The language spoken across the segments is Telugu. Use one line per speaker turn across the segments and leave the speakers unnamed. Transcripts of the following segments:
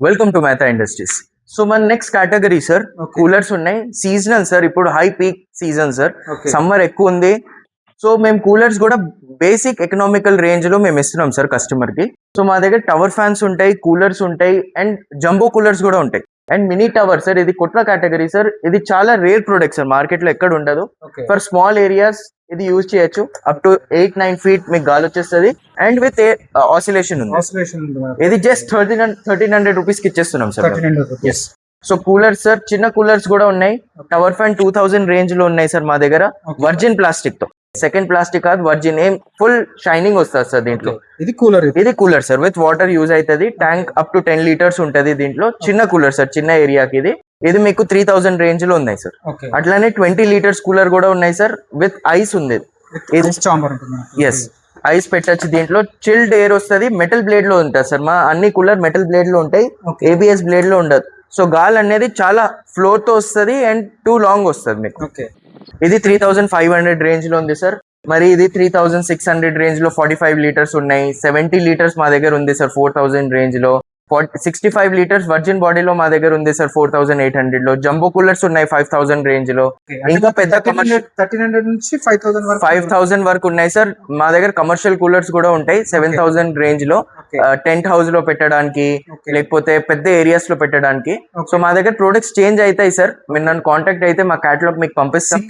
Welcome to Mehta industries. So మన నెక్స్ట్ కేటగిరీ సార్ కూలర్స్ ఉన్నాయి. సీజనల్ సార్, ఇప్పుడు high peak season sir, summer ఎక్కువ ఉంది. సో మేము కూలర్స్ కూడా బేసిక్ ఎకనామికల్ రేంజ్ లో మేము ఇస్తున్నాం సార్ కస్టమర్ కి. సో మా దగ్గర టవర్ ఫ్యాన్స్ ఉంటాయి, కూలర్స్ ఉంటాయి అండ్ జంబో కూలర్స్ కూడా ఉంటాయి అండ్ మినీ టవర్ సార్. ఇది కొత్త కేటగిరీ సార్, ఇది చాలా రేర్ ప్రొడక్ట్ సార్, మార్కెట్ లో ఎక్కడ ఉండదు. ఫర్ స్మాల్ ఏరియాస్ ఇది యూజ్ చేయొచ్చు. అప్ టు 8-9 feet మీకు గాలి వచ్చేస్తుంది అండ్ విత్ ఆసిలేషన్ ఉంది. ఇది జస్ట్ 1300 రూపీస్ కి ఇచ్చేస్తున్నాం sir. Yes. So coolers sir, చిన్న కూలర్స్ కూడా ఉన్నాయి. టవర్ ఫ్యాన్ 2000 రేంజ్ లో ఉన్నాయి సార్ మా దగ్గర, వర్జిన్ ప్లాస్టిక్ తో. సెకండ్ ప్లాస్టిక్ కాదు, వర్జిన్. ఏం ఫుల్ షైనింగ్ వస్తుంది సార్ దీంట్లో. ఇది cooler sir, with water use అవుతుంది. ట్యాంక్ అప్ టు 10 liters ఉంటది దీంట్లో. చిన్న కూలర్ సార్, చిన్న ఏరియాకి. ఇది మీకు 3000 రేంజ్ లో ఉన్నాయి సార్. అట్లానే 20 liters కూలర్ కూడా ఉన్నాయి సార్, విత్ ఐస్ ఉంది. ఎస్, ఐస్ పెట్టచ్చు దీంట్లో. చిల్డ్ ఎయిర్ వస్తుంది, మెటల్ బ్లేడ్ లో ఉంటుంది సార్. మా అన్ని కూలర్ మెటల్ బ్లేడ్ లో ఉంటాయి, ఏబిఎస్ బ్లేడ్ లో ఉండదు. సో గాలి అనేది చాలా ఫ్లో తో వస్తుంది అండ్ టూ లాంగ్ వస్తుంది మీకు. ఇది 3500 రేంజ్ లో ఉంది సార్. మరి ఇది 3600 రేంజ్ లో 45 liters ఉన్నాయి. 70 liters మా దగ్గర ఉంది సార్ 4000 రేంజ్ లో. 65 liters వర్జిన్ బాడీలో మా దగ్గర ఉంది సార్ 4800 లో. జంబో కూలర్స్ ఉన్నాయి 5000 రేంజ్ లో. ఇంకా పెద్ద
1300 నుంచి
5000 వరకు ఉన్నాయి సార్ మా దగ్గర. కమర్షియల్ కూలర్స్ కూడా ఉంటాయి 7000 రేంజ్ లో, టెంట్ హౌస్ లో పెట్టడానికి, లేకపోతే పెద్ద ఏరియాస్ లో పెట్టడానికి. సో మా దగ్గర ప్రొడక్ట్స్ చేంజ్ అవుతాయి సార్. మీరు నన్ను కాంటాక్ట్ అయితే మా కేటలాగ్ మీకు పంపిస్తాం.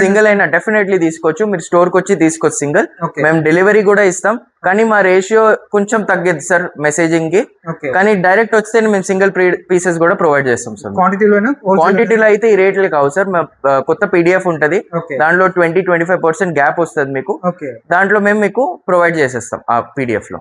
సింగిల్ అయినా డెఫినెట్లీ తీసుకోవచ్చు, మీరు స్టోర్ కి వచ్చి తీసుకోవచ్చు సింగిల్. మేము డెలివరీ కూడా ఇస్తాం, కానీ మా రేషియో కొంచెం తగ్గిద్ది సార్ మెసేజింగ్ కి. కానీ డైరెక్ట్ వస్తే మేము సింగిల్ పీసెస్ కూడా ప్రొవైడ్ చేస్తాం సార్. క్వాంటిటీలో అయితే ఈ రేట్లు కావు సార్. కొత్త పీడిఎఫ్ ఉంటది, దాంట్లో 20-25% గ్యాప్ వస్తుంది మీకు. దాంట్లో మేము మీకు ప్రొవైడ్ చేసేస్తాం ఆ పీడిఎఫ్ లో.